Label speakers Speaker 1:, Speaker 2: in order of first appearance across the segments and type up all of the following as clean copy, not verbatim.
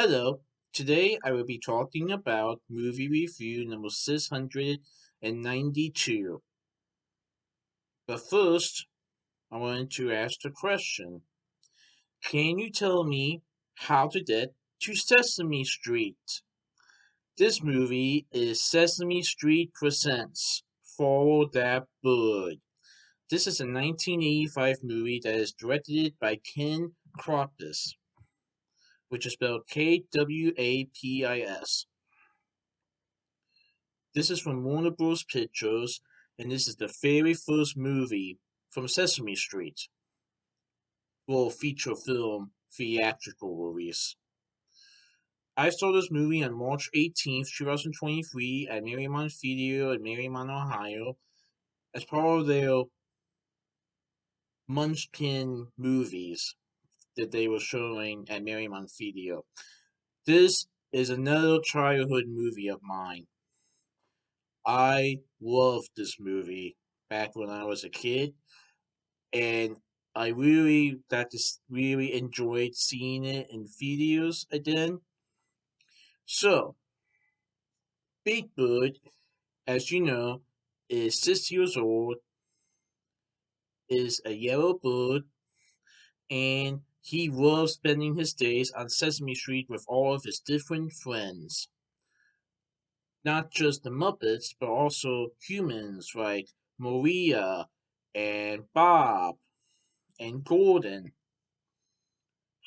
Speaker 1: Hello, today I will be talking about movie review number 692. But first, I want to ask the question. Can you tell me how to get to Sesame Street? This movie is Sesame Street Presents Follow That Bird. This is a 1985 movie that is directed by Ken Kwapis, which is spelled Kwapis. This is from Warner Bros. Pictures, and this is the very first movie from Sesame Street. Well, feature film theatrical release. I saw this movie on March 18th, 2023 at Mariemont Theatre in Mariemont, Ohio as part of their Munchkin movies that they were showing at Mariemont Theatre. This is another childhood movie of mine. I loved this movie back when I was a kid, and I really enjoyed seeing it in videos again. So, Big Bird, as you know, is 6 years old, is a yellow bird, and he loves spending his days on Sesame Street with all of his different friends. Not just the Muppets, but also humans like Maria and Bob and Gordon.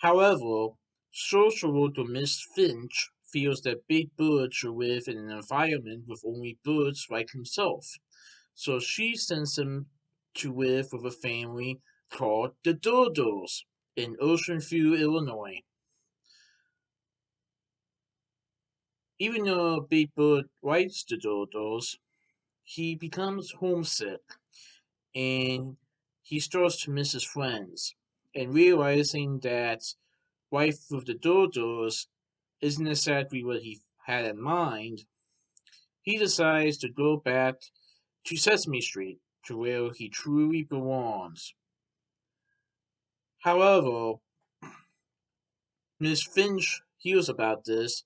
Speaker 1: However, social worker Miss Finch feels that Big Bird should live in an environment with only birds like himself, so she sends him to live with a family called the Dodos in Ocean View, Illinois. Even though Big Bird likes the Dodos, he becomes homesick and he starts to miss his friends. And realizing that life with the Dodos isn't exactly what he had in mind, he decides to go back to Sesame Street, to where he truly belongs. However, Miss Finch hears about this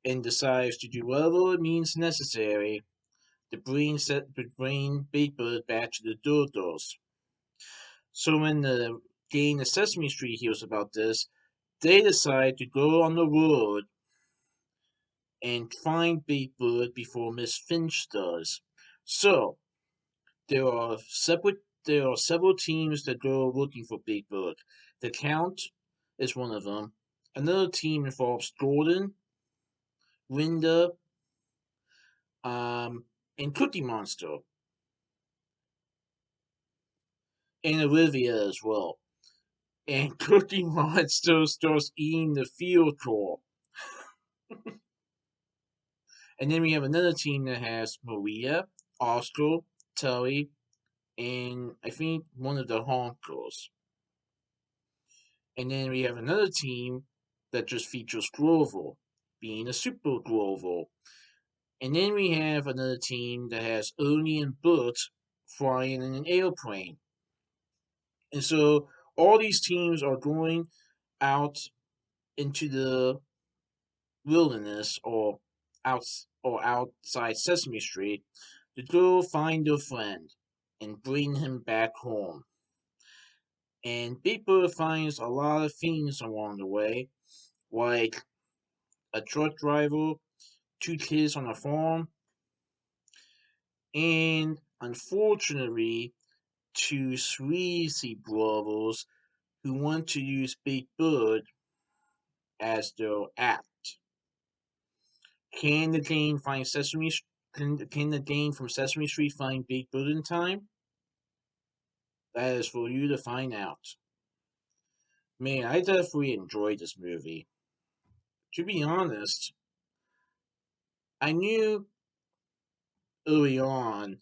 Speaker 1: and decides to do whatever means necessary to bring Big Bird back to the Dodos. So when the gang of Sesame Street hears about this, they decide to go on the road and find Big Bird before Miss Finch does. So there are several teams that go looking for Big Bird. The Count is one of them. Another team involves Gordon, Linda, and Cookie Monster, and Olivia as well. And Cookie Monster starts eating the field core. And then we have another team that has Maria, Oscar, Tully, and I think one of the Honkers. And then we have another team that just features Grover, being a Super Grover. And then we have another team that has Ernie and Bert flying in an airplane. And so all these teams are going out into the wilderness out outside Sesame Street to go find their friend and bring him back home. And Big Bird finds a lot of things along the way, like a truck driver, two kids on a farm, and unfortunately, two sleazy brothers who want to use Big Bird as their act. Can the Dane find Sesame? Can the Dane from Sesame Street find Big Bird in time? That is for you to find out. Man, I definitely enjoyed this movie. To be honest, I knew early on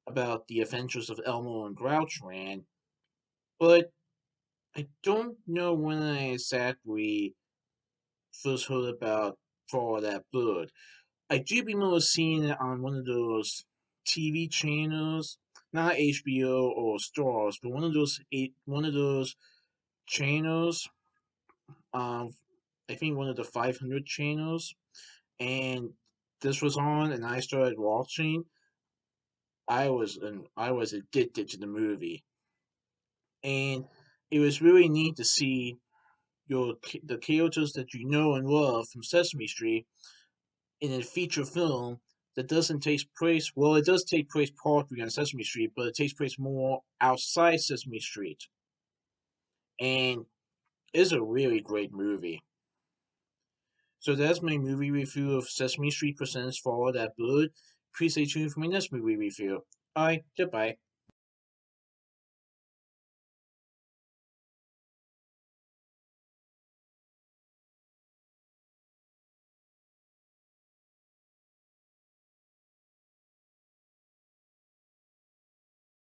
Speaker 1: about the adventures of Elmo and Grouchland, but I don't know when I exactly first heard about Follow That Bird. I do remember seeing it on one of those TV channels, not HBO or Stars, but one of those channels. Um, I think one of the 500 channels, and this was on, and I started watching. I was addicted to the movie, and it was really neat to see the characters that you know and love from Sesame Street in a feature film that doesn't take place. Well, it does take place partly on Sesame Street, but it takes place more outside Sesame Street, and it's a really great movie. So that's my movie review of Sesame Street Presents Follow That Bird. Please stay tuned for my next movie review. Alright, goodbye.